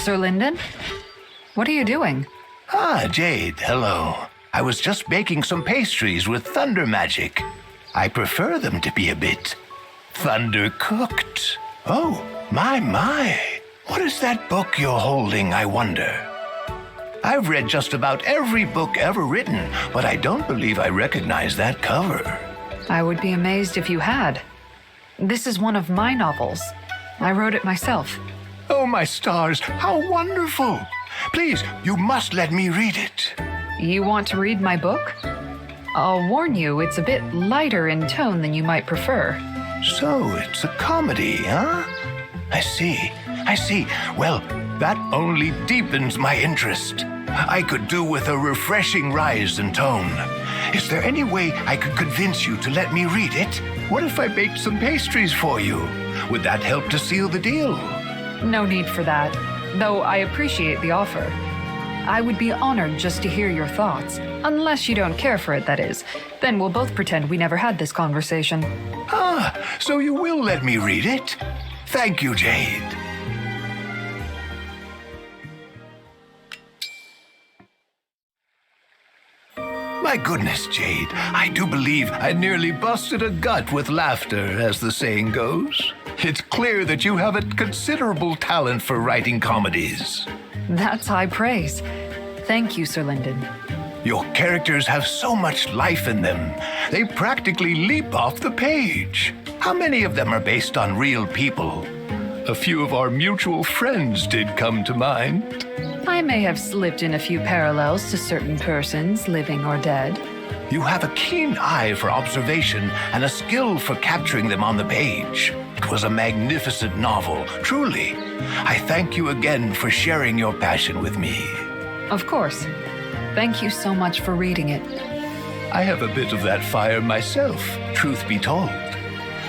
Sir Lindon? What are you doing? Ah, Jade, hello. I was just baking some pastries with thunder magic. I prefer them to be a bit thunder-cooked. Oh, my. What is that book you're holding, I wonder? I've read just about every book ever written, but I don't believe I recognize that cover. I would be amazed if you had. This is one of my novels. I wrote it myself. Oh, my stars, how wonderful! Please, you must let me read it. You want to read my book? I'll warn you, it's a bit lighter in tone than you might prefer. So, it's a comedy, huh? I see. Well, that only deepens my interest. I could do with a refreshing rise in tone. Is there any way I could convince you to let me read it? What if I baked some pastries for you? Would that help to seal the deal? No need for that, though I appreciate the offer. I would be honored just to hear your thoughts, unless you don't care for it, that is. Then we'll both pretend we never had this conversation. Ah, so you will let me read it? Thank you, Jade. My goodness, Jade, I do believe I nearly busted a gut with laughter, as the saying goes. It's clear that you have a considerable talent for writing comedies. That's high praise. Thank you, Sir Lindon. Your characters have so much life in them. They practically leap off the page. How many of them are based on real people? A few of our mutual friends did come to mind. I may have slipped in a few parallels to certain persons, living or dead. You have a keen eye for observation and a skill for capturing them on the page. It was a magnificent novel, truly. I thank you again for sharing your passion with me. Of course. Thank you so much for reading it. I have a bit of that fire myself, truth be told.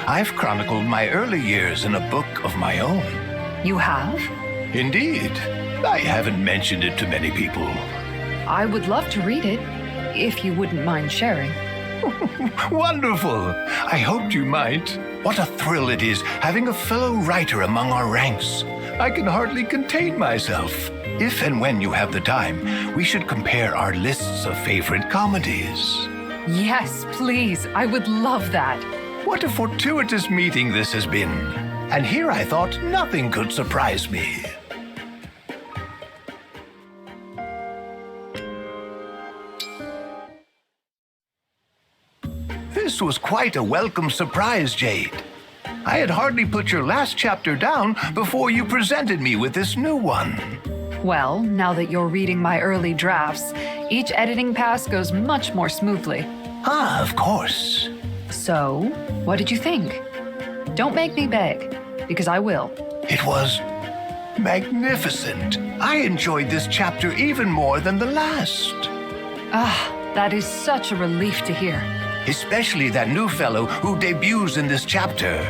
I've chronicled my early years in a book of my own. You have? Indeed. I haven't mentioned it to many people. I would love to read it, if you wouldn't mind sharing. Wonderful! I hoped you might. What a thrill it is having a fellow writer among our ranks. I can hardly contain myself. If and when you have the time, we should compare our lists of favorite comedies. Yes, please. I would love that. What a fortuitous meeting this has been. And here I thought nothing could surprise me. This was quite a welcome surprise, Jade. I had hardly put your last chapter down before you presented me with this new one. Well, now that you're reading my early drafts, each editing pass goes much more smoothly. Ah, of course. So, what did you think? Don't make me beg, because I will. It was magnificent. I enjoyed this chapter even more than the last. That is such a relief to hear. Especially that new fellow who debuts in this chapter.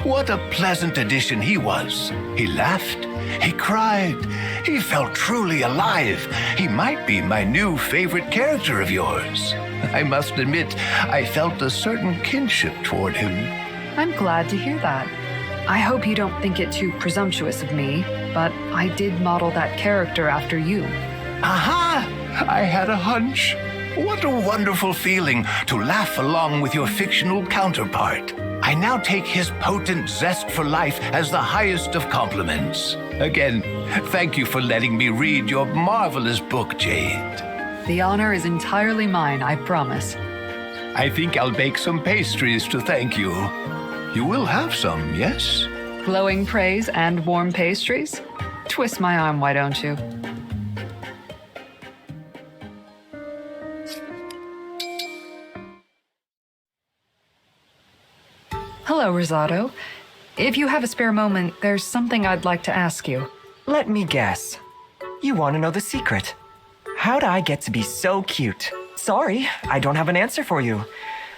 What a pleasant addition he was. He laughed, he cried, he felt truly alive. He might be my new favorite character of yours. I must admit, I felt a certain kinship toward him. I'm glad to hear that. I hope you don't think it too presumptuous of me, but I did model that character after you. Aha! I had a hunch. What a wonderful feeling to laugh along with your fictional counterpart. I now take his potent zest for life as the highest of compliments. Again, thank you for letting me read your marvelous book, Jade. The honor is entirely mine, I promise. I think I'll bake some pastries to thank you. You will have some, yes? Glowing praise and warm pastries? Twist my arm, why don't you? Hello, Rosado. If you have a spare moment, there's something I'd like to ask you. Let me guess. You want to know the secret. How'd I get to be so cute? Sorry, I don't have an answer for you.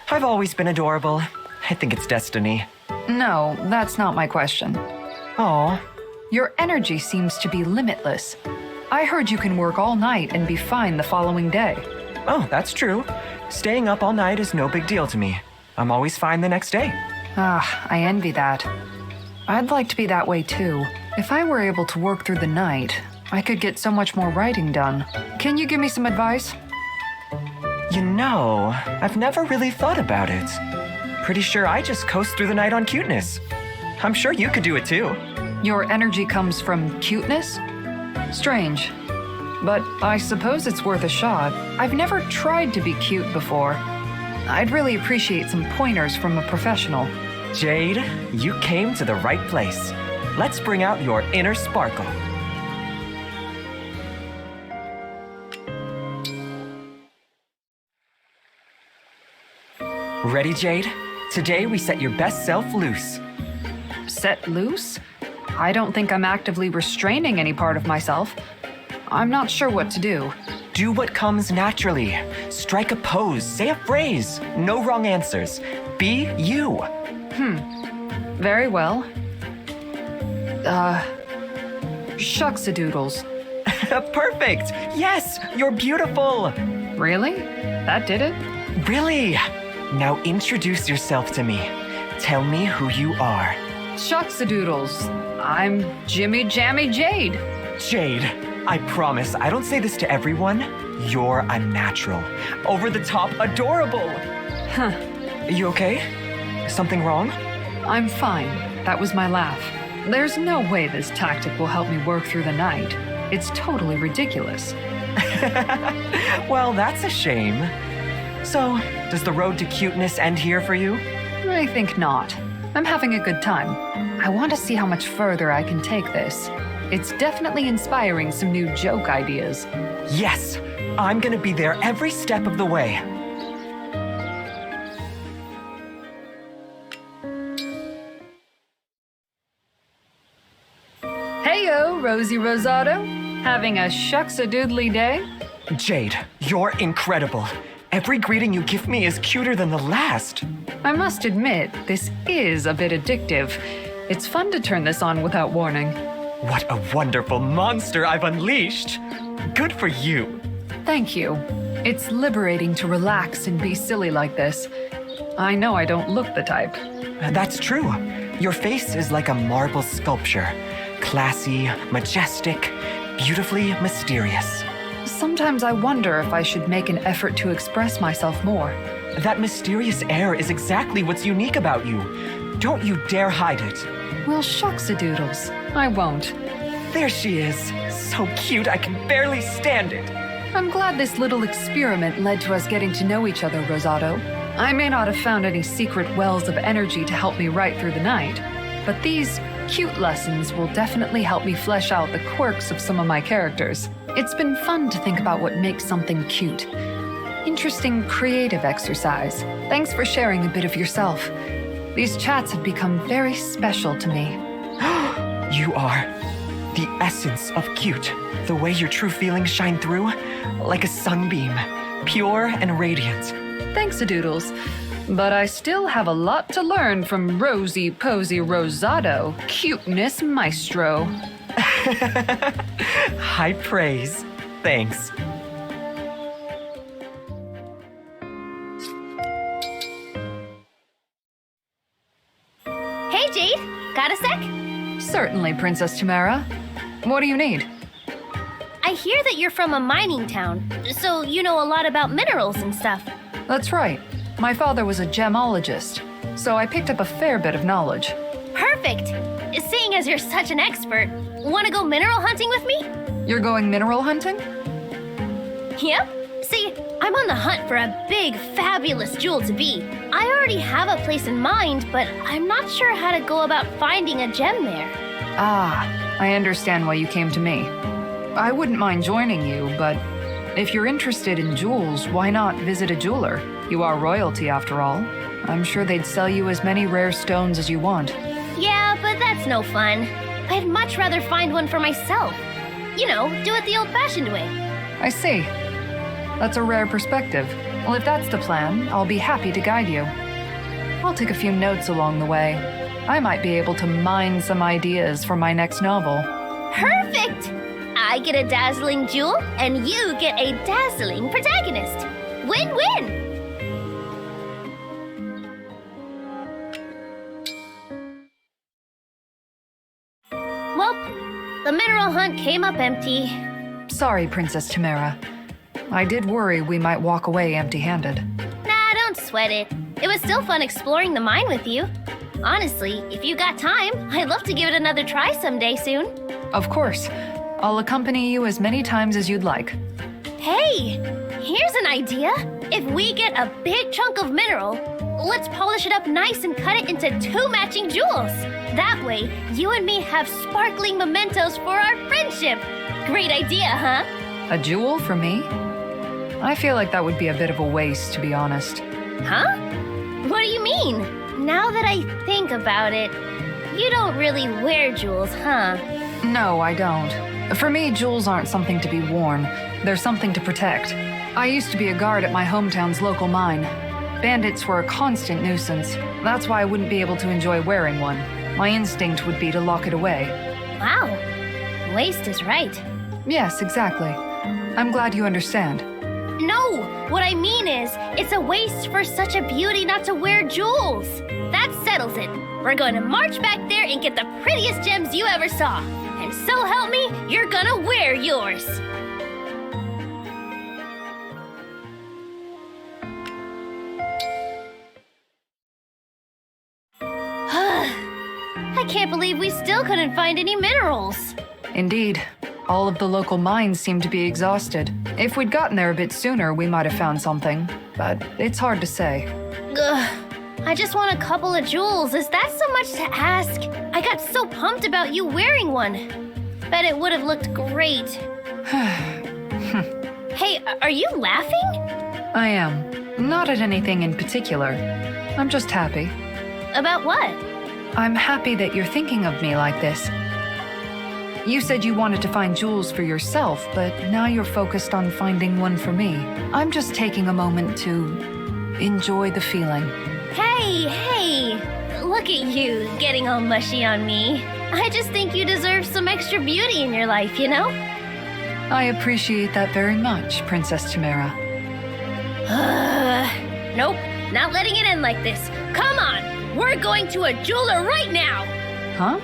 I've always been adorable. I think it's destiny. No, that's not my question. Aw. Your energy seems to be limitless. I heard you can work all night and be fine the following day. Oh, that's true. Staying up all night is no big deal to me. I'm always fine the next day. I envy that. I'd like to be that way too. If I were able to work through the night, I could get so much more writing done. Can you give me some advice? You know, I've never really thought about it. Pretty sure I just coast through the night on cuteness. I'm sure you could do it too. Your energy comes from cuteness? Strange. But I suppose it's worth a shot. I've never tried to be cute before. I'd really appreciate some pointers from a professional. Jade, you came to the right place. Let's bring out your inner sparkle. Ready, Jade? Today we set your best self loose. Set loose? I don't think I'm actively restraining any part of myself. I'm not sure what to do. Do what comes naturally. Strike a pose, say a phrase. No wrong answers. Be you. Very well. Shucks-a-doodles. Perfect. Yes, you're beautiful. Really? That did it? Really? Now introduce yourself to me. Tell me who you are. Shucks-a-doodles. I'm Jimmy Jammy Jade. Jade, I promise I don't say this to everyone. You're a natural. Over the top adorable. Huh. You okay? Something wrong? I'm fine. That was my laugh. There's no way this tactic will help me work through the night. It's totally ridiculous. Well, that's a shame. So, does the road to cuteness end here for you? I think not. I'm having a good time. I want to see how much further I can take this. It's definitely inspiring some new joke ideas. Yes, I'm gonna be there every step of the way. Heyo, Rosie Rosado. Having a shucks-a-doodly day? Jade, you're incredible. Every greeting you give me is cuter than the last. I must admit, this is a bit addictive. It's fun to turn this on without warning. What a wonderful monster I've unleashed. Good for you. Thank you. It's liberating to relax and be silly like this. I know I don't look the type. That's true. Your face is like a marble sculpture. Classy, majestic, beautifully mysterious. Sometimes I wonder if I should make an effort to express myself more. That mysterious air is exactly what's unique about you. Don't you dare hide it. Well, shucks-a-doodles. I won't. There she is. So cute, I can barely stand it. I'm glad this little experiment led to us getting to know each other, Rosado. I may not have found any secret wells of energy to help me right through the night, but these cute lessons will definitely help me flesh out the quirks of some of my characters. It's been fun to think about what makes something cute. Interesting creative exercise. Thanks for sharing a bit of yourself. These chats have become very special to me. You are the essence of cute. The way your true feelings shine through, like a sunbeam, pure and radiant. Thanks-a-doodles. But I still have a lot to learn from Rosie Posy Rosado, cuteness maestro. High praise. Thanks. Hey, Jade. Got a sec? Certainly, Princess Timerra. What do you need? I hear that you're from a mining town, so you know a lot about minerals and stuff. That's right. My father was a gemologist, so I picked up a fair bit of knowledge. Perfect! Seeing as you're such an expert, want to go mineral hunting with me? You're going mineral hunting? Yep. See, I'm on the hunt for a big, fabulous jewel to be. I already have a place in mind, but I'm not sure how to go about finding a gem there. Ah, I understand why you came to me. I wouldn't mind joining you, but if you're interested in jewels, why not visit a jeweler? You are royalty, after all. I'm sure they'd sell you as many rare stones as you want. Yeah, but that's no fun. I'd much rather find one for myself. You know, do it the old-fashioned way. I see. That's a rare perspective. Well, if that's the plan, I'll be happy to guide you. I'll take a few notes along the way. I might be able to mine some ideas for my next novel. Perfect! I get a dazzling jewel, and you get a dazzling protagonist. Win-win! Well, mineral hunt came up empty. Sorry, Princess Timerra. I did worry we might walk away empty-handed. Nah, don't sweat it. It was still fun exploring the mine with you. Honestly, if you got time, I'd love to give it another try someday soon. Of course. I'll accompany you as many times as you'd like. Hey, here's an idea. If we get a big chunk of mineral, let's polish it up nice and cut it into 2 matching jewels. That way, you and me have sparkling mementos for our friendship. Great idea, huh? A jewel for me? I feel like that would be a bit of a waste, to be honest. Huh? What do you mean? Now that I think about it, you don't really wear jewels, huh? No, I don't. For me, jewels aren't something to be worn. They're something to protect. I used to be a guard at my hometown's local mine. Bandits were a constant nuisance. That's why I wouldn't be able to enjoy wearing one. My instinct would be to lock it away. Wow. Waste is right. Yes, exactly. I'm glad you understand. No! What I mean is, it's a waste for such a beauty not to wear jewels. That settles it. We're going to march back there and get the prettiest gems you ever saw. And so help me, you're gonna wear yours. I can't believe we still couldn't find any minerals. Indeed. All of the local mines seem to be exhausted. If we'd gotten there a bit sooner, we might have found something. But it's hard to say. Ugh. I just want a couple of jewels. Is that so much to ask? I got so pumped about you wearing one. Bet it would have looked great. Hey, are you laughing? I am. Not at anything in particular. I'm just happy. About what? I'm happy that you're thinking of me like this. You said you wanted to find jewels for yourself, but now you're focused on finding one for me. I'm just taking a moment to enjoy the feeling. Hey, look at you getting all mushy on me. I just think you deserve some extra beauty in your life, you know? I appreciate that very much, Princess Timerra. Nope, not letting it end like this. Come on, we're going to a jeweler right now. Huh?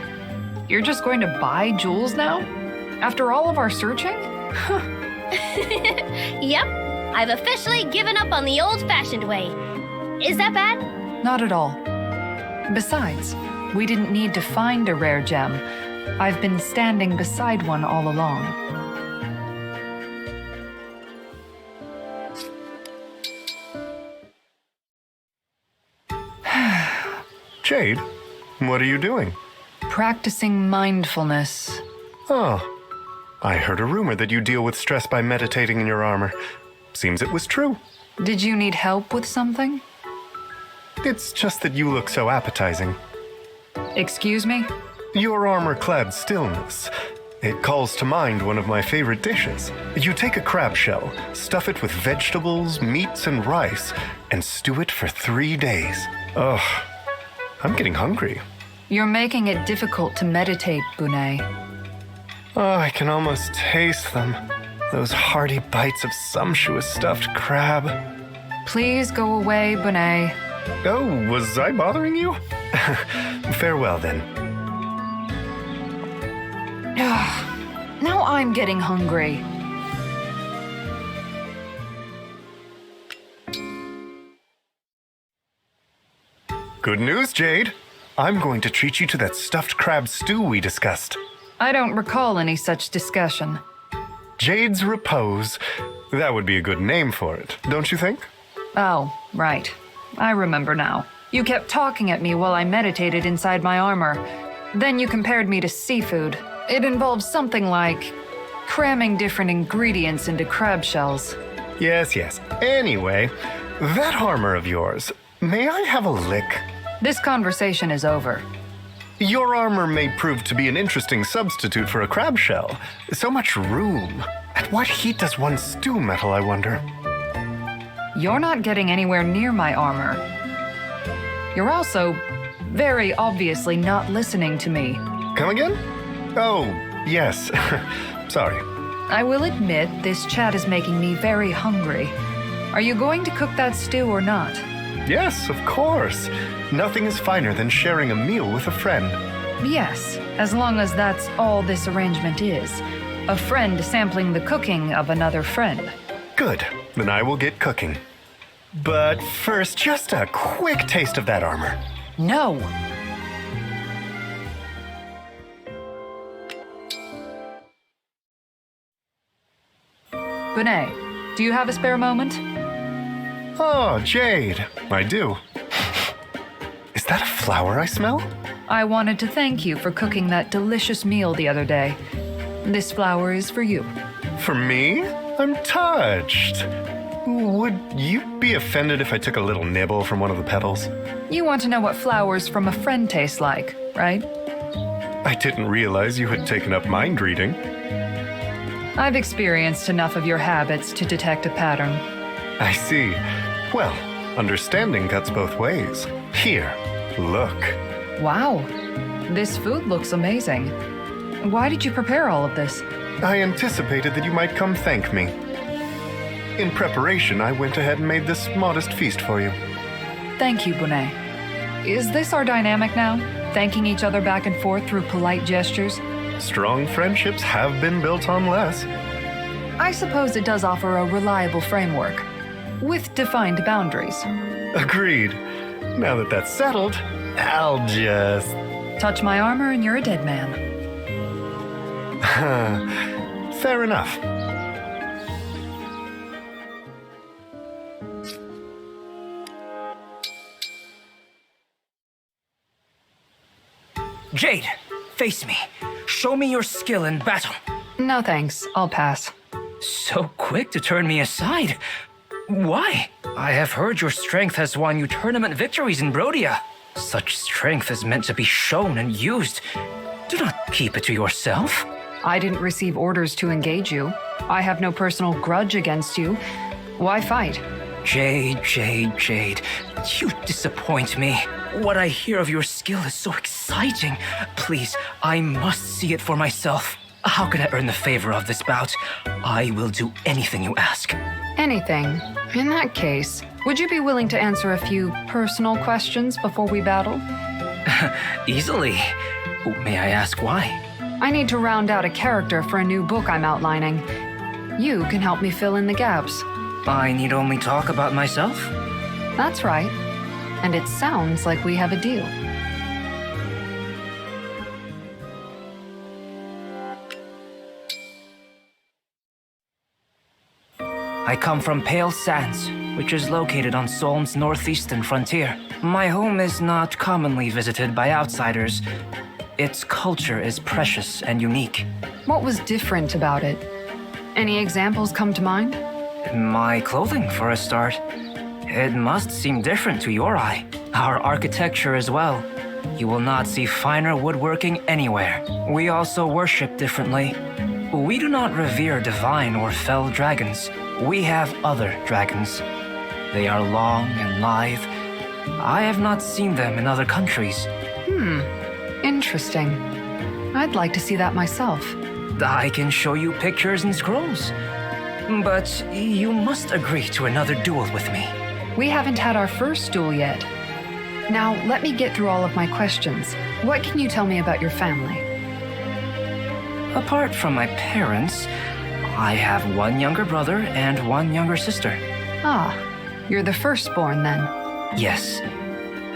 You're just going to buy jewels now? After all of our searching? Yep, I've officially given up on the old-fashioned way. Is that bad? Not at all. Besides, we didn't need to find a rare gem. I've been standing beside one all along. Jade, what are you doing? Practicing mindfulness. Oh, I heard a rumor that you deal with stress by meditating in your armor. Seems it was true. Did you need help with something? It's just that you look so appetizing. Excuse me? Your armor-clad stillness. It calls to mind one of my favorite dishes. You take a crab shell, stuff it with vegetables, meats, and rice, and stew it for 3 days. Ugh, I'm getting hungry. You're making it difficult to meditate, Bunay. Oh, I can almost taste them. Those hearty bites of sumptuous stuffed crab. Please go away, Bunay. Oh, was I bothering you? Farewell, then. Now I'm getting hungry. Good news, Jade. I'm going to treat you to that stuffed crab stew we discussed. I don't recall any such discussion. Jade's Repose. That would be a good name for it, don't you think? Oh, right. I remember now. You kept talking at me while I meditated inside my armor. Then you compared me to seafood. It involves something like cramming different ingredients into crab shells. Yes. Anyway, that armor of yours, may I have a lick? This conversation is over. Your armor may prove to be an interesting substitute for a crab shell. So much room. At what heat does one stew metal, I wonder? You're not getting anywhere near my armor. You're also very obviously not listening to me. Come again? Oh, yes. Sorry. I will admit this chat is making me very hungry. Are you going to cook that stew or not? Yes, of course. Nothing is finer than sharing a meal with a friend. Yes, as long as that's all this arrangement is. A friend sampling the cooking of another friend. Good, then I will get cooking. But first, just a quick taste of that armor. No! Bunay, do you have a spare moment? Oh, Jade, I do. Is that a flower I smell? I wanted to thank you for cooking that delicious meal the other day. This flower is for you. For me? I'm touched. Would you be offended if I took a little nibble from one of the petals? You want to know what flowers from a friend taste like, right? I didn't realize you had taken up mind reading. I've experienced enough of your habits to detect a pattern. I see. Well, understanding cuts both ways. Here, look. Wow, this food looks amazing. Why did you prepare all of this? I anticipated that you might come thank me. In preparation, I went ahead and made this modest feast for you. Thank you, Bunay. Is this our dynamic now? Thanking each other back and forth through polite gestures? Strong friendships have been built on less. I suppose it does offer a reliable framework, with defined boundaries. Agreed. Now that that's settled, I'll just... Touch my armor and you're a dead man. Fair enough. Jade, face me. Show me your skill in battle. No thanks, I'll pass. So quick to turn me aside. Why? I have heard your strength has won you tournament victories in Brodia. Such strength is meant to be shown and used. Do not keep it to yourself. I didn't receive orders to engage you. I have no personal grudge against you. Why fight? Jade, Jade, Jade. You disappoint me. What I hear of your skill is so exciting. Please, I must see it for myself. How can I earn the favor of this bout? I will do anything you ask. Anything. In that case, would you be willing to answer a few personal questions before we battle? Easily. May I ask why? I need to round out a character for a new book I'm outlining. You can help me fill in the gaps. I need only talk about myself? That's right. And it sounds like we have a deal. I come from Pale Sands, which is located on Solm's northeastern frontier. My home is not commonly visited by outsiders. Its culture is precious and unique. What was different about it? Any examples come to mind? My clothing, for a start. It must seem different to your eye. Our architecture as well. You will not see finer woodworking anywhere. We also worship differently. We do not revere divine or fell dragons. We have other dragons. They are long and lithe. I have not seen them in other countries. Interesting. I'd like to see that myself. I can show you pictures and scrolls. But you must agree to another duel with me. We haven't had our first duel yet. Now, let me get through all of my questions. What can you tell me about your family? Apart from my parents, I have one younger brother and one younger sister. Ah, you're the firstborn then. Yes.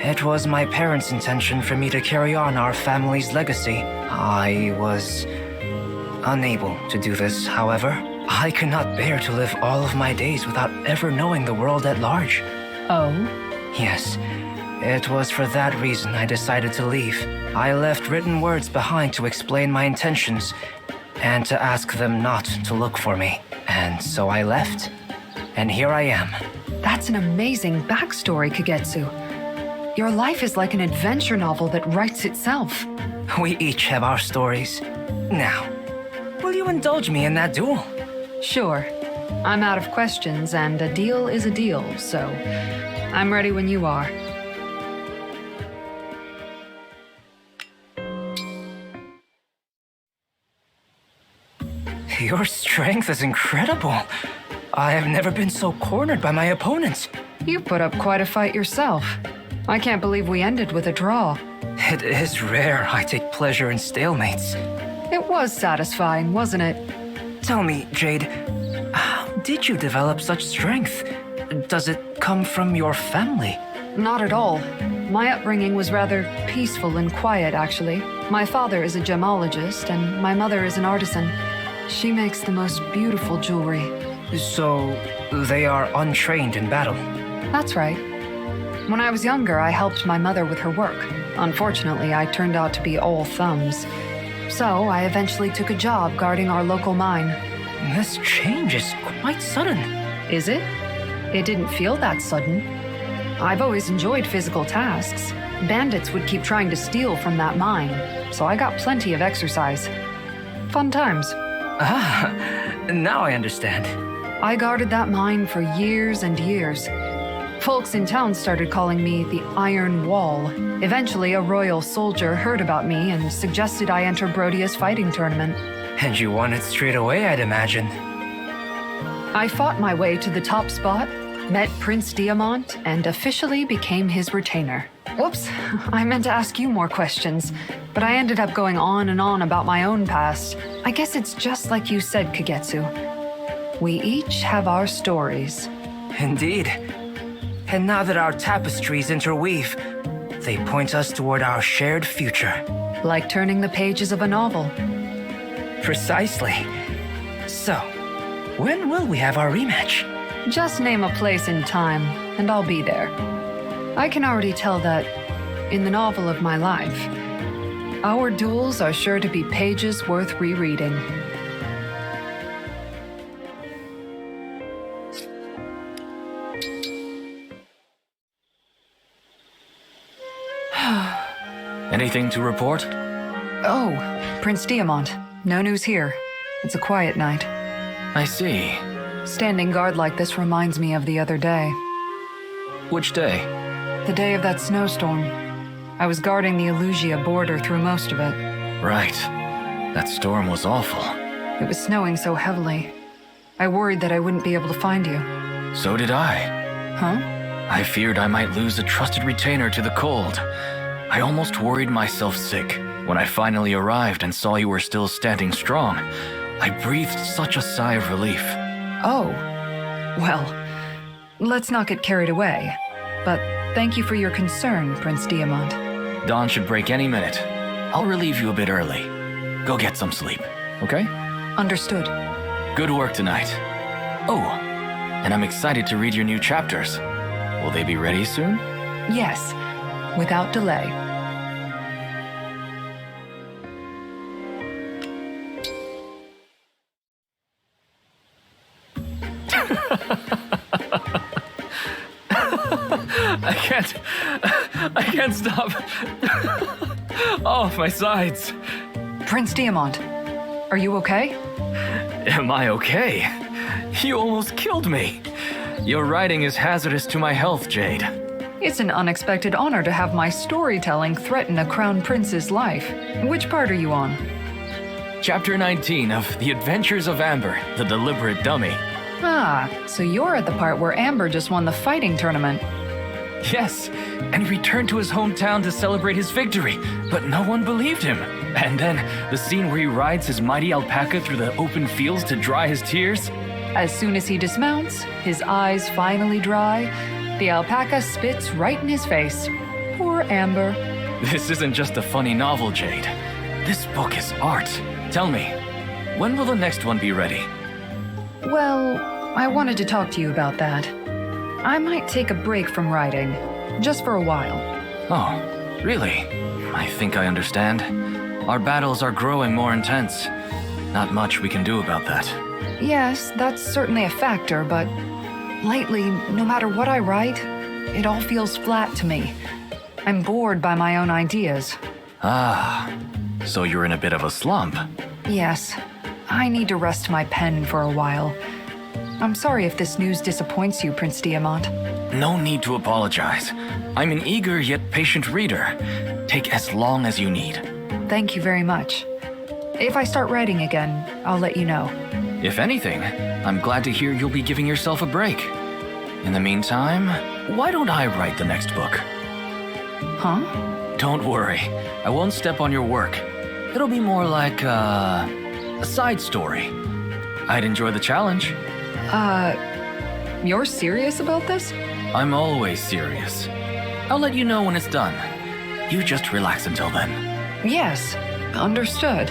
It was my parents' intention for me to carry on our family's legacy. I was unable to do this, however. I could not bear to live all of my days without ever knowing the world at large. Oh? Yes. It was for that reason I decided to leave. I left written words behind to explain my intentions and to ask them not to look for me. And so I left. And here I am. That's an amazing backstory, Kagetsu. Your life is like an adventure novel that writes itself. We each have our stories. Now, will you indulge me in that duel? Sure. I'm out of questions, and a deal is a deal, so I'm ready when you are. Your strength is incredible. I have never been so cornered by my opponents. You put up quite a fight yourself. I can't believe we ended with a draw. It is rare I take pleasure in stalemates. It was satisfying, wasn't it? Tell me, Jade, how did you develop such strength? Does it come from your family? Not at all. My upbringing was rather peaceful and quiet, actually. My father is a gemologist, and my mother is an artisan. She makes the most beautiful jewelry. So, they are untrained in battle. That's right. When I was younger, I helped my mother with her work. Unfortunately, I turned out to be all thumbs. So, I eventually took a job guarding our local mine. This change is quite sudden. Is it? It didn't feel that sudden. I've always enjoyed physical tasks. Bandits would keep trying to steal from that mine, so I got plenty of exercise. Fun times. Ah, now I understand. I guarded that mine for years and years. Folks in town started calling me the Iron Wall. Eventually, a royal soldier heard about me and suggested I enter Brodia's fighting tournament. And you won it straight away, I'd imagine. I fought my way to the top spot, met Prince Diamant, and officially became his retainer. Whoops, I meant to ask you more questions, but I ended up going on and on about my own past. I guess it's just like you said, Kagetsu. We each have our stories. Indeed. And now that our tapestries interweave, they point us toward our shared future. Like turning the pages of a novel. Precisely. So, when will we have our rematch? Just name a place and time, and I'll be there. I can already tell that, in the novel of my life, our duels are sure to be pages worth rereading. Anything to report? Oh, Prince Diamant. No news here. It's a quiet night. I see. Standing guard like this reminds me of the other day. Which day? The day of that snowstorm. I was guarding the Elusia border through most of it. Right. That storm was awful. It was snowing so heavily. I worried that I wouldn't be able to find you. So did I. Huh? I feared I might lose a trusted retainer to the cold. I almost worried myself sick. When I finally arrived and saw you were still standing strong, I breathed such a sigh of relief. Oh. Well, let's not get carried away. But thank you for your concern, Prince Diamant. Dawn should break any minute. I'll relieve you a bit early. Go get some sleep, okay? Understood. Good work tonight. Oh, and I'm excited to read your new chapters. Will they be ready soon? Yes, without delay. I can't stop. Oh, my sides. Prince Diamant, are you okay? Am I okay? You almost killed me. Your writing is hazardous to my health, Jade. It's an unexpected honor to have my storytelling threaten a crown prince's life. Which part are you on? Chapter 19 of The Adventures of Amber, the Deliberate Dummy. Ah, so you're at the part where Amber just won the fighting tournament. Yes, and he returned to his hometown to celebrate his victory, but no one believed him. And then the scene where he rides his mighty alpaca through the open fields to dry his tears. As soon as he dismounts, his eyes finally dry, the alpaca spits right in his face. Poor Amber. This isn't just a funny novel, Jade. This book is art. Tell me, when will the next one be ready? Well, I wanted to talk to you about that. I might take a break from writing, just for a while. Oh, really? I think I understand. Our battles are growing more intense. Not much we can do about that. Yes, that's certainly a factor, but lately, no matter what I write, it all feels flat to me. I'm bored by my own ideas. Ah, so you're in a bit of a slump. Yes, I need to rest my pen for a while. I'm sorry if this news disappoints you, Prince Diamant. No need to apologize. I'm an eager yet patient reader. Take as long as you need. Thank you very much. If I start writing again, I'll let you know. If anything, I'm glad to hear you'll be giving yourself a break. In the meantime, why don't I write the next book? Huh? Don't worry. I won't step on your work. It'll be more like a side story. I'd enjoy the challenge. You're serious about this? I'm always serious. I'll let you know when it's done. You just relax until then. Yes, understood.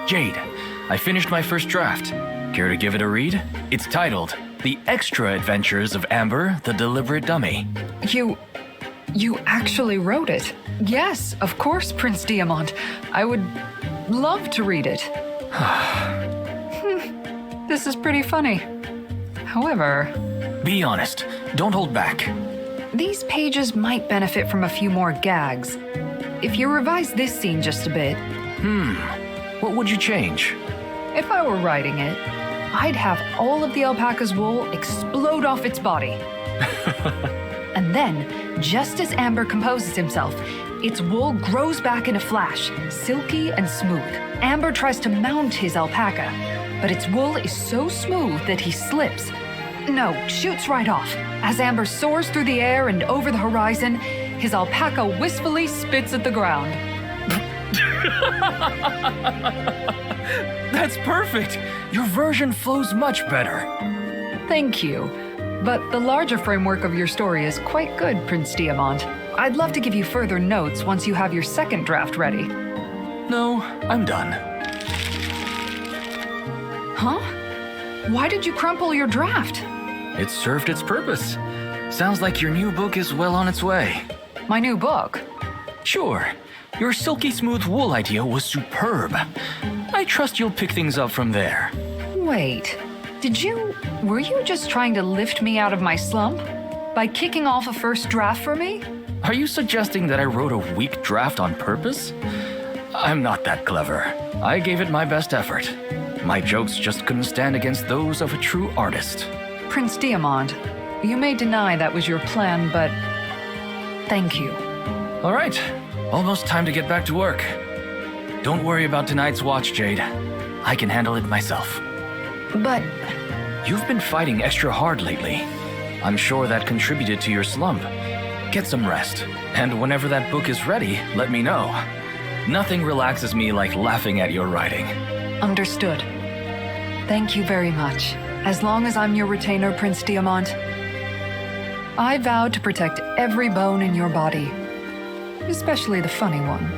Jade, I finished my first draft. Care to give it a read? It's titled The Extra Adventures of Amber, the Deliberate Dummy. You actually wrote it? Yes, of course, Prince Diamant. I would love to read it. This is pretty funny. However... Be honest. Don't hold back. These pages might benefit from a few more gags. If you revise this scene just a bit... What would you change? If I were writing it, I'd have all of the alpaca's wool explode off its body. And then, just as Amber composes himself, its wool grows back in a flash, silky and smooth. Amber tries to mount his alpaca, but its wool is so smooth that he slips. No, shoots right off. As Amber soars through the air and over the horizon, his alpaca wistfully spits at the ground. That's perfect! Your version flows much better. Thank you. But the larger framework of your story is quite good, Prince Diamant. I'd love to give you further notes once you have your second draft ready. No, I'm done. Huh? Why did you crumple your draft? It served its purpose. Sounds like your new book is well on its way. My new book? Sure. Your silky smooth wool idea was superb. I trust you'll pick things up from there. Wait, were you just trying to lift me out of my slump? By kicking off a first draft for me? Are you suggesting that I wrote a weak draft on purpose? I'm not that clever. I gave it my best effort. My jokes just couldn't stand against those of a true artist. Prince Diamant, you may deny that was your plan, but thank you. All right, almost time to get back to work. Don't worry about tonight's watch, Jade. I can handle it myself. But... You've been fighting extra hard lately. I'm sure that contributed to your slump. Get some rest, and whenever that book is ready, let me know. Nothing relaxes me like laughing at your writing. Understood. Thank you very much. As long as I'm your retainer, Prince Diamant, I vow to protect every bone in your body, especially the funny one.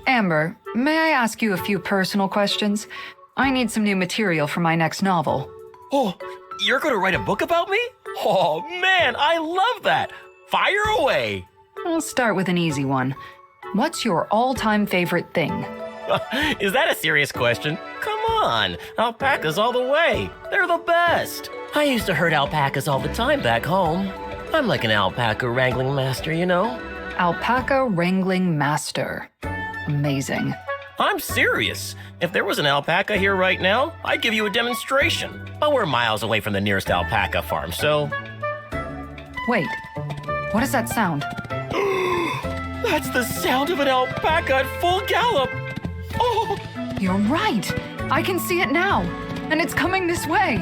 Amber, may I ask you a few personal questions? I need some new material for my next novel. Oh, you're gonna write a book about me? Oh, man, I love that! Fire away! I'll start with an easy one. What's your all-time favorite thing? Is that a serious question? Come on, alpacas all the way. They're the best. I used to herd alpacas all the time back home. I'm like an alpaca wrangling master, you know? Alpaca Wrangling Master. Amazing. I'm serious. If there was an alpaca here right now, I'd give you a demonstration. But we're miles away from the nearest alpaca farm, so... Wait, what is that sound? That's the sound of an alpaca at full gallop! Oh! You're right! I can see it now! And it's coming this way!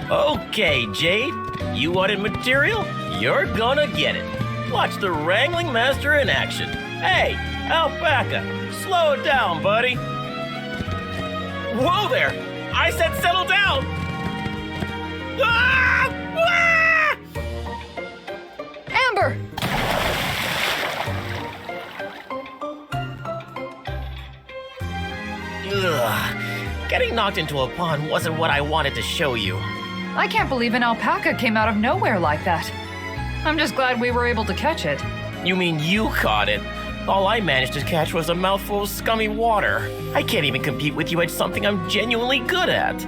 Okay, Jade. You wanted material? You're gonna get it. Watch the Wrangling Master in action. Hey, alpaca, slow it down, buddy. Whoa there! I said settle down! Ah! Ah! Amber! Ugh. Getting knocked into a pond wasn't what I wanted to show you. I can't believe an alpaca came out of nowhere like that. I'm just glad we were able to catch it. You mean you caught it? All I managed to catch was a mouthful of scummy water. I can't even compete with you at something I'm genuinely good at.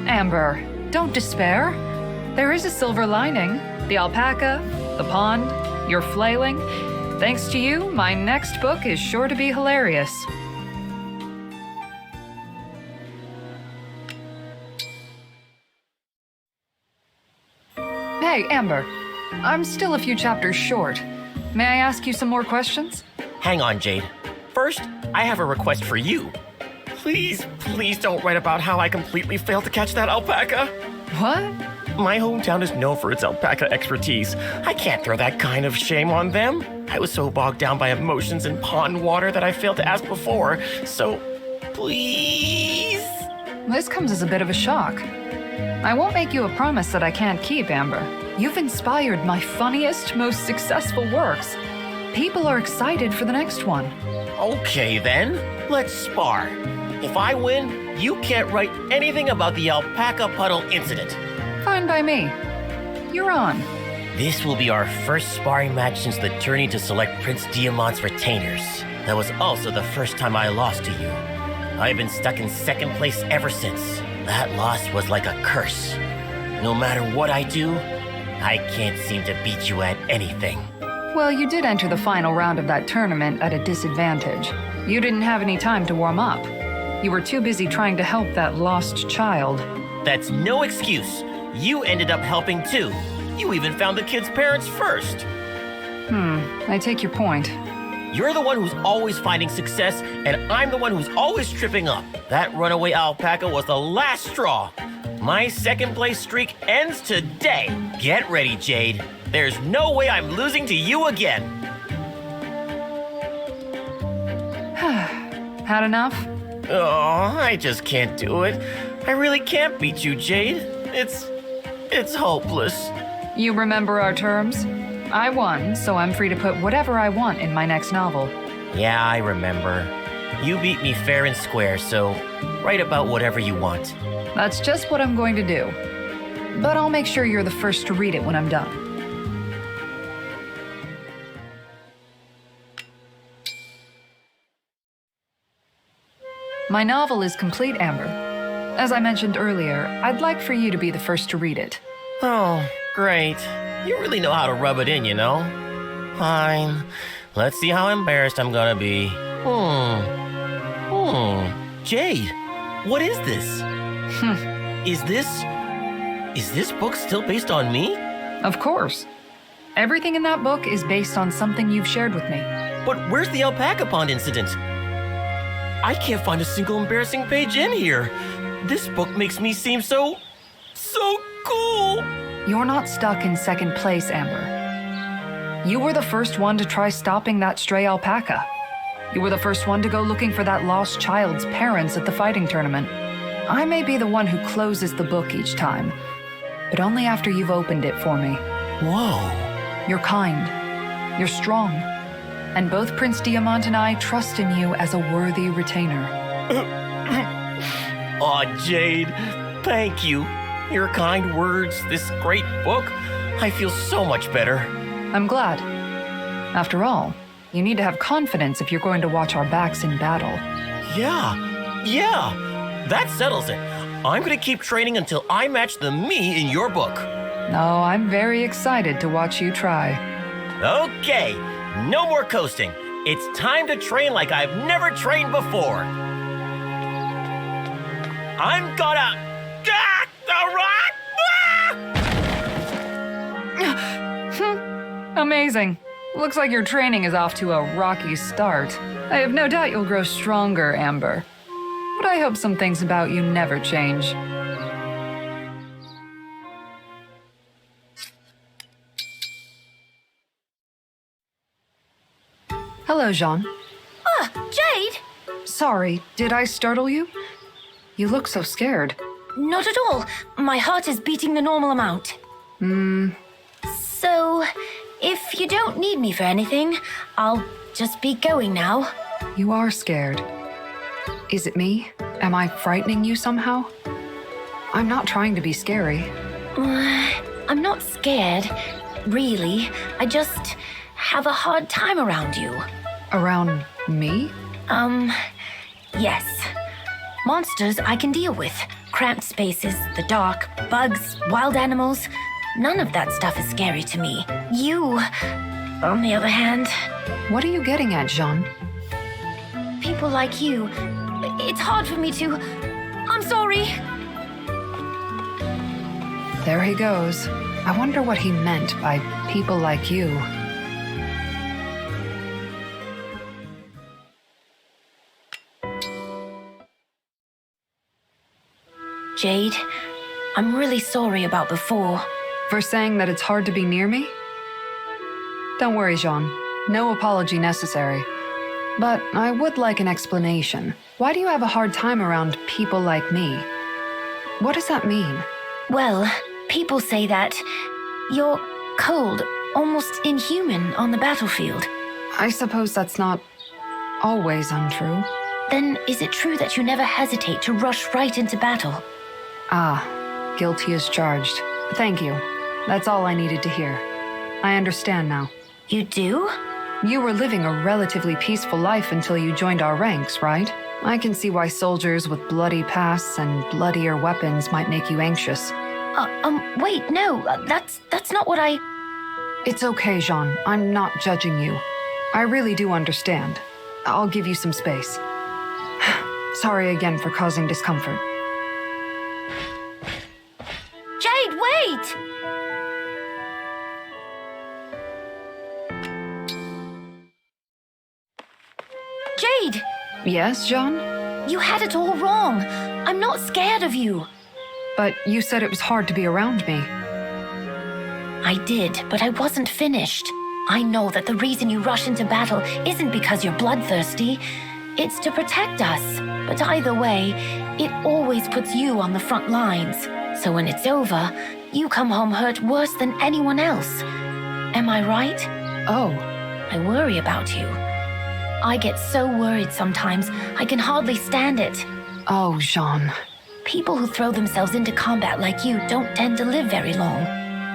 Amber, don't despair. There is a silver lining. The alpaca, the pond, your flailing. Thanks to you, my next book is sure to be hilarious. Hey, Amber, I'm still a few chapters short. May I ask you some more questions? Hang on, Jade. First, I have a request for you. Please, please don't write about how I completely failed to catch that alpaca. What? My hometown is known for its alpaca expertise. I can't throw that kind of shame on them. I was so bogged down by emotions and pond water that I failed to ask before. So, please. This comes as a bit of a shock. I won't make you a promise that I can't keep, Amber. You've inspired my funniest, most successful works. People are excited for the next one. Okay then, let's spar. If I win, you can't write anything about the alpaca puddle incident. Fine by me. You're on. This will be our first sparring match since the tourney to select Prince Diamant's retainers. That was also the first time I lost to you. I've been stuck in second place ever since. That loss was like a curse. No matter what I do, I can't seem to beat you at anything. Well, you did enter the final round of that tournament at a disadvantage. You didn't have any time to warm up. You were too busy trying to help that lost child. That's no excuse. You ended up helping too. You even found the kid's parents first. I take your point. You're the one who's always finding success, and I'm the one who's always tripping up. That runaway alpaca was the last straw. My second place streak ends today. Get ready, Jade. There's no way I'm losing to you again. Had enough? Oh, I just can't do it. I really can't beat you, Jade. It's hopeless. You remember our terms? I won, so I'm free to put whatever I want in my next novel. Yeah, I remember. You beat me fair and square, so write about whatever you want. That's just what I'm going to do. But I'll make sure you're the first to read it when I'm done. My novel is complete, Amber. As I mentioned earlier, I'd like for you to be the first to read it. Oh, great. You really know how to rub it in, you know? Fine. Let's see how embarrassed I'm gonna be. Jade, what is this? Is this book still based on me? Of course. Everything in that book is based on something you've shared with me. But where's the alpaca pond incident? I can't find a single embarrassing page in here. This book makes me seem so cool. You're not stuck in second place, Amber. You were the first one to try stopping that stray alpaca. You were the first one to go looking for that lost child's parents at the fighting tournament. I may be the one who closes the book each time, but only after you've opened it for me. Whoa. You're kind. You're strong. And both Prince Diamant and I trust in you as a worthy retainer. Aw, Jade, thank you. Your kind words, this great book, I feel so much better. I'm glad. After all, you need to have confidence if you're going to watch our backs in battle. Yeah, that settles it. I'm gonna keep training until I match the me in your book. No, I'm very excited to watch you try. Okay, no more coasting. It's time to train like I've never trained before. I'm gonna... the rock! Amazing. Looks like your training is off to a rocky start. I have no doubt you'll grow stronger, Amber. But I hope some things about you never change. Hello, Jean. Jade! Sorry, did I startle you? You look so scared. Not at all. My heart is beating the normal amount. So, if you don't need me for anything, I'll just be going now. You are scared. Is it me? Am I frightening you somehow? I'm not trying to be scary. I'm not scared, really. I just have a hard time around you. Around me? Yes. Monsters I can deal with. Cramped spaces, the dark, bugs, wild animals. None of that stuff is scary to me. You, on the other hand... What are you getting at, Jean? People like you. It's hard for me to... I'm sorry. There he goes. I wonder what he meant by people like you. Jade, I'm really sorry about before. For saying that it's hard to be near me? Don't worry, Jean. No apology necessary. But I would like an explanation. Why do you have a hard time around people like me? What does that mean? Well, people say that you're cold, almost inhuman on the battlefield. I suppose that's not always untrue. Then is it true that you never hesitate to rush right into battle? Ah, guilty as charged. Thank you. That's all I needed to hear. I understand now. You do? You were living a relatively peaceful life until you joined our ranks, right? I can see why soldiers with bloody pasts and bloodier weapons might make you anxious. Wait, no, that's not what I... It's okay, Jean. I'm not judging you. I really do understand. I'll give you some space. Sorry again for causing discomfort. Jade, wait! Jade! Yes, Jean? You had it all wrong. I'm not scared of you. But you said it was hard to be around me. I did, but I wasn't finished. I know that the reason you rush into battle isn't because you're bloodthirsty. It's to protect us. But either way, it always puts you on the front lines. So when it's over, you come home hurt worse than anyone else. Am I right? Oh. I worry about you. I get so worried sometimes, I can hardly stand it. Oh, Jean. People who throw themselves into combat like you don't tend to live very long.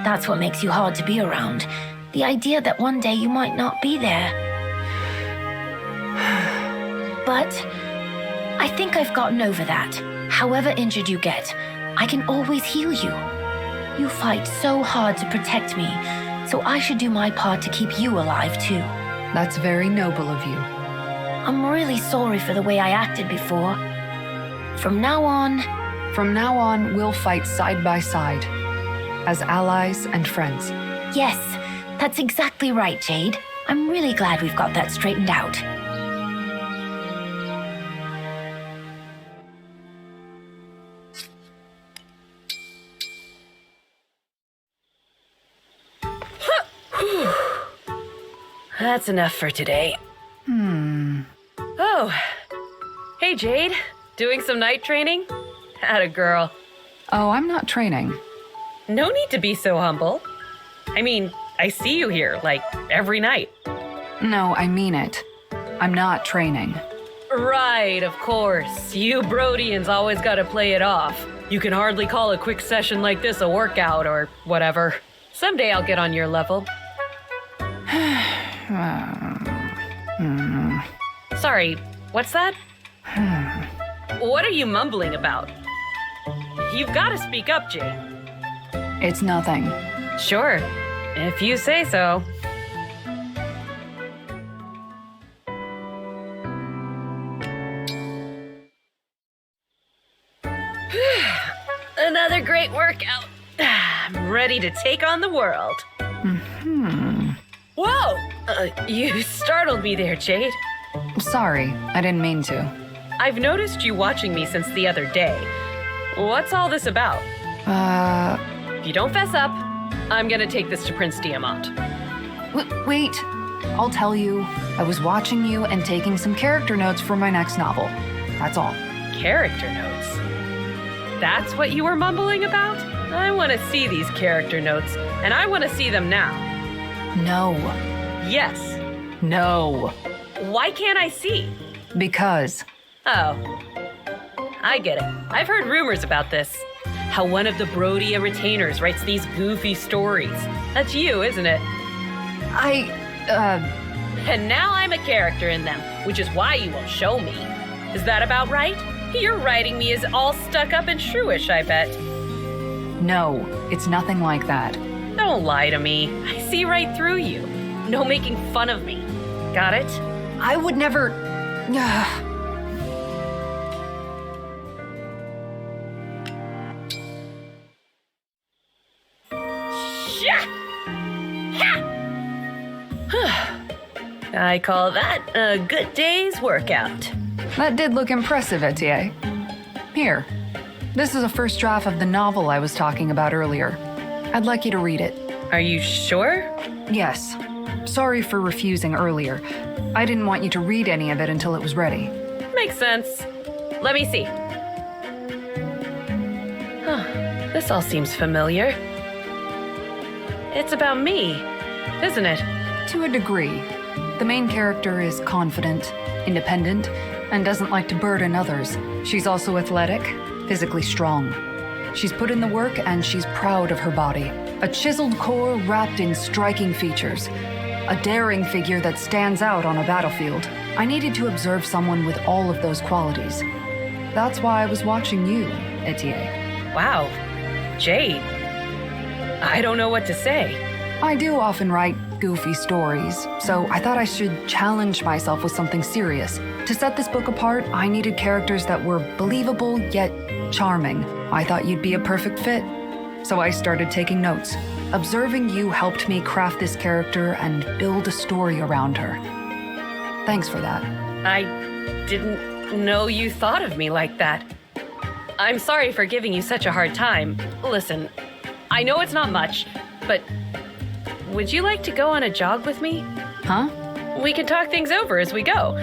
That's what makes you hard to be around. The idea that one day you might not be there. But I think I've gotten over that. However injured you get, I can always heal you. You fight so hard to protect me, so I should do my part to keep you alive too. That's very noble of you. I'm really sorry for the way I acted before. From now on, we'll fight side by side, as allies and friends. Yes, that's exactly right, Jade. I'm really glad we've got that straightened out. That's enough for today. Oh, hey Jade, doing some night training? Atta girl. Oh, I'm not training. No need to be so humble. I mean, I see you here, like, every night. No, I mean it. I'm not training. Right, of course. You Brodians always gotta play it off. You can hardly call a quick session like this a workout or whatever. Someday I'll get on your level. Sorry, what's that? What are you mumbling about? You've gotta speak up, Jade. It's nothing. Sure, if you say so. Another great workout. I'm ready to take on the world. Whoa! You startled me there, Jade. Sorry, I didn't mean to. I've noticed you watching me since the other day. What's all this about? If you don't fess up, I'm gonna take this to Prince Diamant. Wait. I'll tell you. I was watching you and taking some character notes for my next novel. That's all. Character notes? That's what you were mumbling about? I want to see these character notes, and I want to see them now. No. Yes. No. Why can't I see? Because. Oh. I get it. I've heard rumors about this. How one of the Brodia retainers writes these goofy stories. That's you, isn't it? And now I'm a character in them, which is why you won't show me. Is that about right? Your writing me is all stuck up and shrewish, I bet. No, it's nothing like that. Don't lie to me. I see right through you. No making fun of me. Got it? I would never. I call that a good day's workout. That did look impressive, Etier. Here, this is a first draft of the novel I was talking about earlier. I'd like you to read it. Are you sure? Yes. Sorry for refusing earlier. I didn't want you to read any of it until it was ready. Makes sense. Let me see. Huh, this all seems familiar. It's about me, isn't it? To a degree. The main character is confident, independent, and doesn't like to burden others. She's also athletic, physically strong. She's put in the work and she's proud of her body. A chiseled core wrapped in striking features. A daring figure that stands out on a battlefield. I needed to observe someone with all of those qualities. That's why I was watching you, Etier. Wow, Jade. I don't know what to say. I do often write goofy stories, so I thought I should challenge myself with something serious. To set this book apart, I needed characters that were believable yet charming. I thought you'd be a perfect fit. So I started taking notes. Observing you helped me craft this character and build a story around her. Thanks for that. I didn't know you thought of me like that. I'm sorry for giving you such a hard time. Listen, I know it's not much, but would you like to go on a jog with me? Huh? We can talk things over as we go.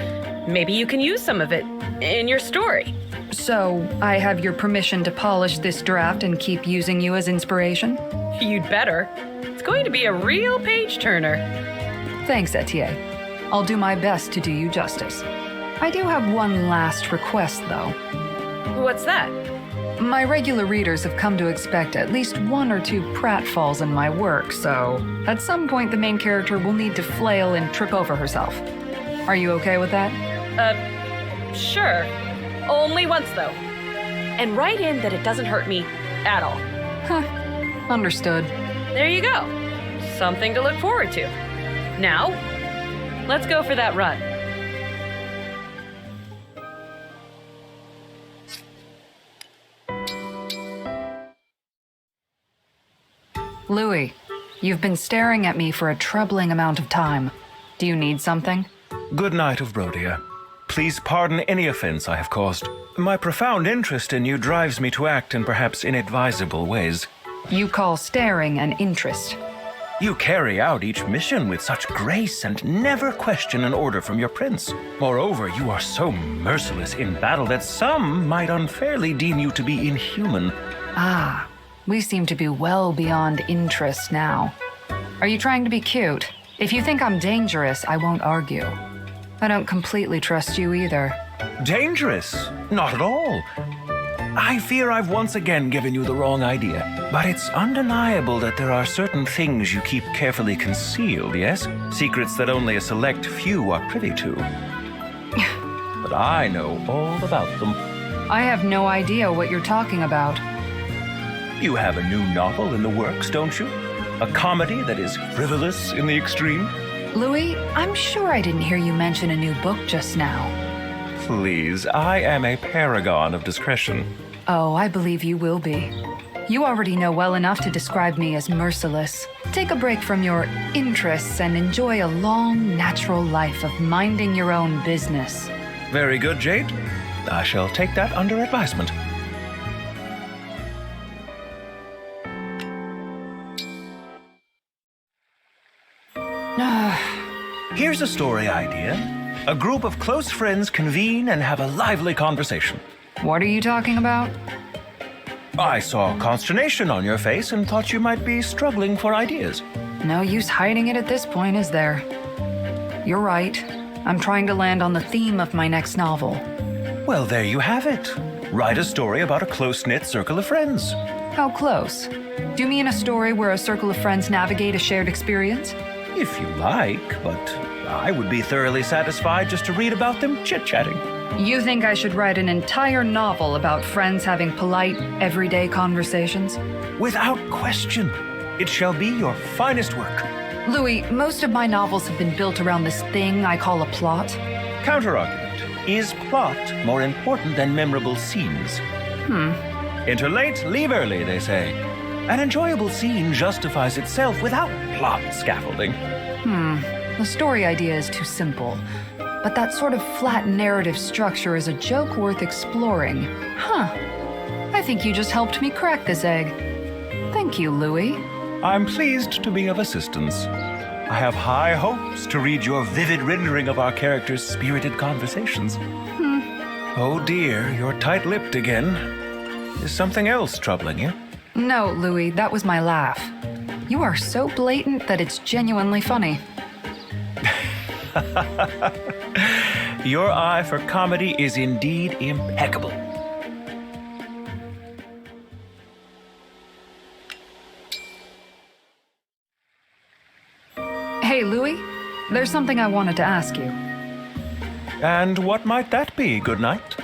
Maybe you can use some of it in your story. So, I have your permission to polish this draft and keep using you as inspiration? You'd better. It's going to be a real page-turner. Thanks, Etier. I'll do my best to do you justice. I do have one last request, though. What's that? My regular readers have come to expect at least one or two pratfalls in my work, so at some point the main character will need to flail and trip over herself. Are you okay with that? Sure. Only once, though. And write in that it doesn't hurt me at all. Huh. Understood. There you go. Something to look forward to. Now, let's go for that run. Louis, you've been staring at me for a troubling amount of time. Do you need something? Good night of Rhodia. Please pardon any offense I have caused. My profound interest in you drives me to act in perhaps inadvisable ways. You call staring an interest. You carry out each mission with such grace and never question an order from your prince. Moreover, you are so merciless in battle that some might unfairly deem you to be inhuman. Ah, we seem to be well beyond interest now. Are you trying to be cute? If you think I'm dangerous, I won't argue. I don't completely trust you either. Dangerous? Not at all. I fear I've once again given you the wrong idea. But it's undeniable that there are certain things you keep carefully concealed, yes? Secrets that only a select few are privy to. But I know all about them. I have no idea what you're talking about. You have a new novel in the works, don't you? A comedy that is frivolous in the extreme? Louis, I'm sure I didn't hear you mention a new book just now. Please, I am a paragon of discretion. Oh, I believe you will be. You already know well enough to describe me as merciless. Take a break from your interests and enjoy a long, natural life of minding your own business. Very good, Jade. I shall take that under advisement. Here's a story idea. A group of close friends convene and have a lively conversation. What are you talking about? I saw consternation on your face and thought you might be struggling for ideas. No use hiding it at this point, is there? You're right. I'm trying to land on the theme of my next novel. Well, there you have it. Write a story about a close-knit circle of friends. How close? Do you mean a story where a circle of friends navigate a shared experience? If you like, but I would be thoroughly satisfied just to read about them chit-chatting. You think I should write an entire novel about friends having polite, everyday conversations? Without question. It shall be your finest work. Louis, most of my novels have been built around this thing I call a plot. Counterargument. Is plot more important than memorable scenes? Hmm. Enter late, leave early, they say. An enjoyable scene justifies itself without plot scaffolding. The story idea is too simple. But that sort of flat narrative structure is a joke worth exploring. I think you just helped me crack this egg. Thank you, Louis. I'm pleased to be of assistance. I have high hopes to read your vivid rendering of our characters' spirited conversations. Oh dear, you're tight-lipped again. Is something else troubling you? No, Louis, that was my laugh. You are so blatant that it's genuinely funny. Your eye for comedy is indeed impeccable. Hey, Louis, there's something I wanted to ask you. And what might that be, good night?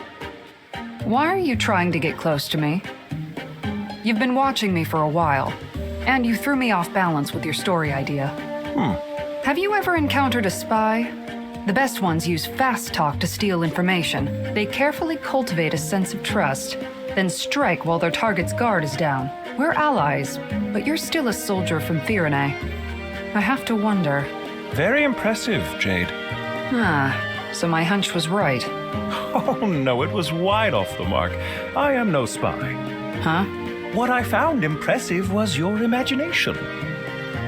Why are you trying to get close to me? You've been watching me for a while, and you threw me off balance with your story idea. Have you ever encountered a spy? The best ones use fast talk to steal information. They carefully cultivate a sense of trust, then strike while their target's guard is down. We're allies, but you're still a soldier from Firene. I have to wonder. Very impressive, Jade. So my hunch was right. Oh no, it was wide off the mark. I am no spy. Huh? What I found impressive was your imagination.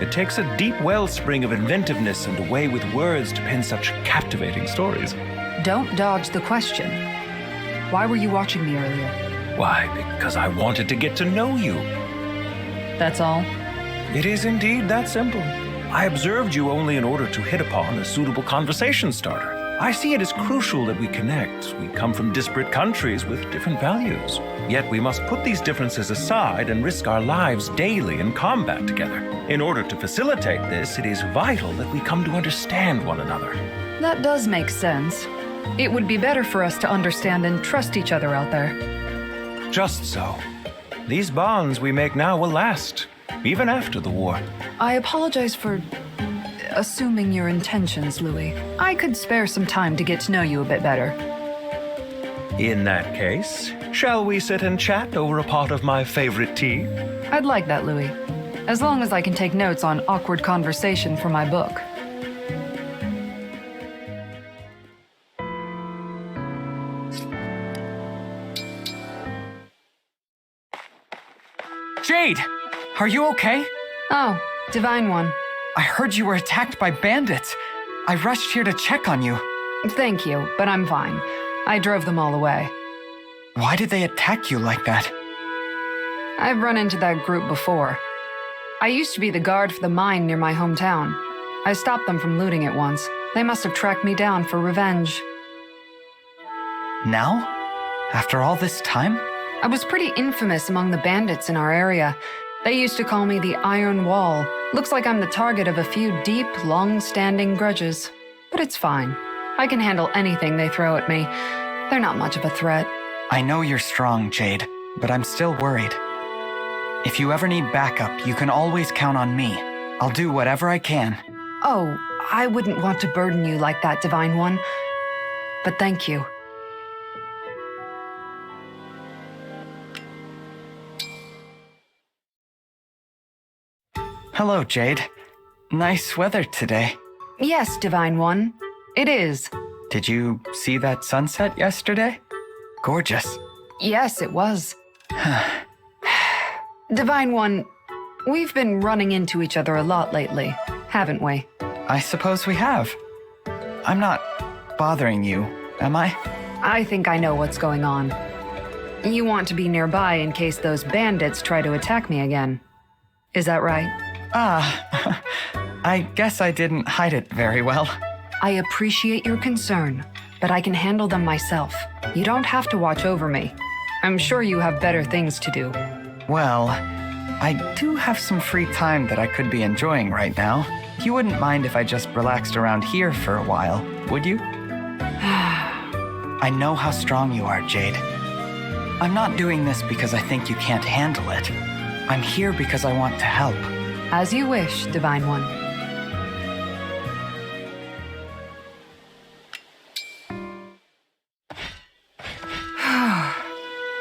It takes a deep wellspring of inventiveness and a way with words to pen such captivating stories. Don't dodge the question. Why were you watching me earlier? Why, because I wanted to get to know you. That's all? It is indeed that simple. I observed you only in order to hit upon a suitable conversation starter. I see it as crucial that we connect. We come from disparate countries with different values. Yet we must put these differences aside and risk our lives daily in combat together. In order to facilitate this, it is vital that we come to understand one another. That does make sense. It would be better for us to understand and trust each other out there. Just so. These bonds we make now will last, even after the war. I apologize for assuming your intentions, Louis. I could spare some time to get to know you a bit better. In that case, shall we sit and chat over a pot of my favorite tea? I'd like that, Louis. As long as I can take notes on awkward conversation for my book. Jade! Are you okay? Oh, Divine One. I heard you were attacked by bandits. I rushed here to check on you. Thank you, but I'm fine. I drove them all away. Why did they attack you like that? I've run into that group before. I used to be the guard for the mine near my hometown. I stopped them from looting it once. They must have tracked me down for revenge. Now? After all this time? I was pretty infamous among the bandits in our area. They used to call me the Iron Wall. Looks like I'm the target of a few deep, long-standing grudges. But it's fine. I can handle anything they throw at me. They're not much of a threat. I know you're strong, Jade, but I'm still worried. If you ever need backup, you can always count on me. I'll do whatever I can. Oh, I wouldn't want to burden you like that, Divine One. But thank you. Hello, Jade. Nice weather today. Yes, Divine One. It is. Did you see that sunset yesterday? Gorgeous. Yes, it was. Divine One, we've been running into each other a lot lately, haven't we? I suppose we have. I'm not bothering you, am I? I think I know what's going on. You want to be nearby in case those bandits try to attack me again. Is that right? I guess I didn't hide it very well. I appreciate your concern, but I can handle them myself. You don't have to watch over me. I'm sure you have better things to do. Well, I do have some free time that I could be enjoying right now. You wouldn't mind if I just relaxed around here for a while, would you? I know how strong you are, Jade. I'm not doing this because I think you can't handle it. I'm here because I want to help. As you wish, Divine One.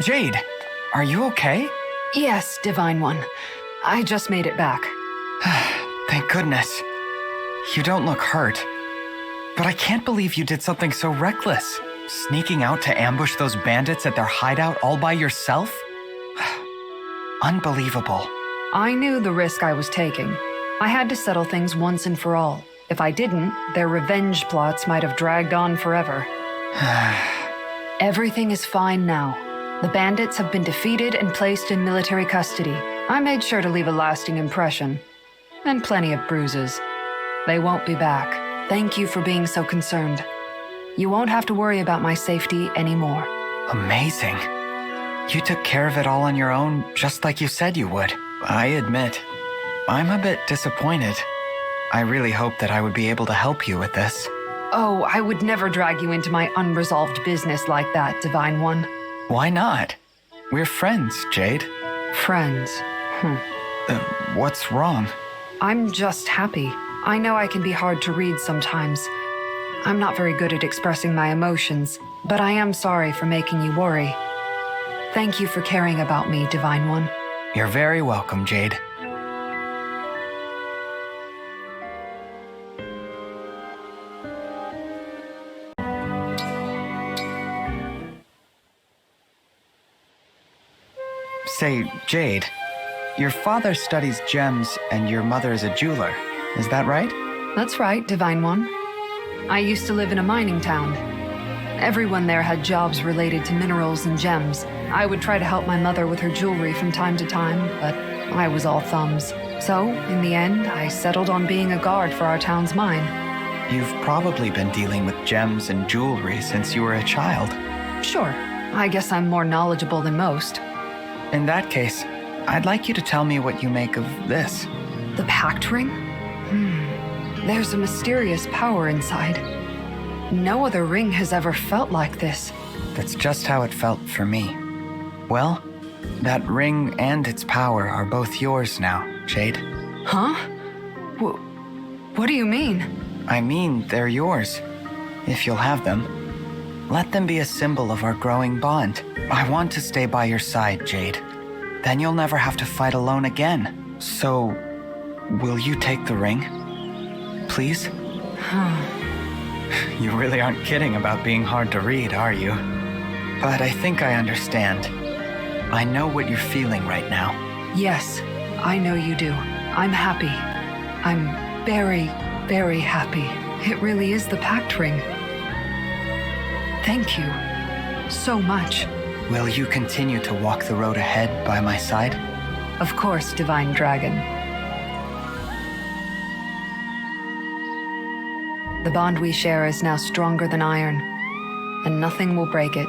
Jade, are you okay? Yes, Divine One. I just made it back. Thank goodness. You don't look hurt. But I can't believe you did something so reckless. Sneaking out to ambush those bandits at their hideout all by yourself? Unbelievable. I knew the risk I was taking. I had to settle things once and for all. If I didn't, their revenge plots might have dragged on forever. Everything is fine now. The bandits have been defeated and placed in military custody. I made sure to leave a lasting impression. And plenty of bruises. They won't be back. Thank you for being so concerned. You won't have to worry about my safety anymore. Amazing. You took care of it all on your own, just like you said you would. I admit, I'm a bit disappointed. I really hoped that I would be able to help you with this. Oh, I would never drag you into my unresolved business like that, Divine One. Why not? We're friends, Jade. Friends. What's wrong? I'm just happy. I know I can be hard to read sometimes. I'm not very good at expressing my emotions, but I am sorry for making you worry. Thank you for caring about me, Divine One. You're very welcome, Jade. Say, Jade, your father studies gems and your mother is a jeweler. Is that right? That's right, Divine One. I used to live in a mining town. Everyone there had jobs related to minerals and gems. I would try to help my mother with her jewelry from time to time, but I was all thumbs. So, in the end, I settled on being a guard for our town's mine. You've probably been dealing with gems and jewelry since you were a child. Sure. I guess I'm more knowledgeable than most. In that case, I'd like you to tell me what you make of this. The Pact Ring? There's a mysterious power inside. No other ring has ever felt like this. That's just how it felt for me. Well, that ring and its power are both yours now, Jade. Huh? What do you mean? I mean, they're yours, if you'll have them. Let them be a symbol of our growing bond. I want to stay by your side, Jade. Then you'll never have to fight alone again. So, will you take the ring? Please? You really aren't kidding about being hard to read, are you? But I think I understand. I know what you're feeling right now. Yes, I know you do. I'm happy. I'm very, very happy. It really is the Pact Ring. Thank you so much. Will you continue to walk the road ahead by my side? Of course, Divine Dragon. The bond we share is now stronger than iron, and nothing will break it.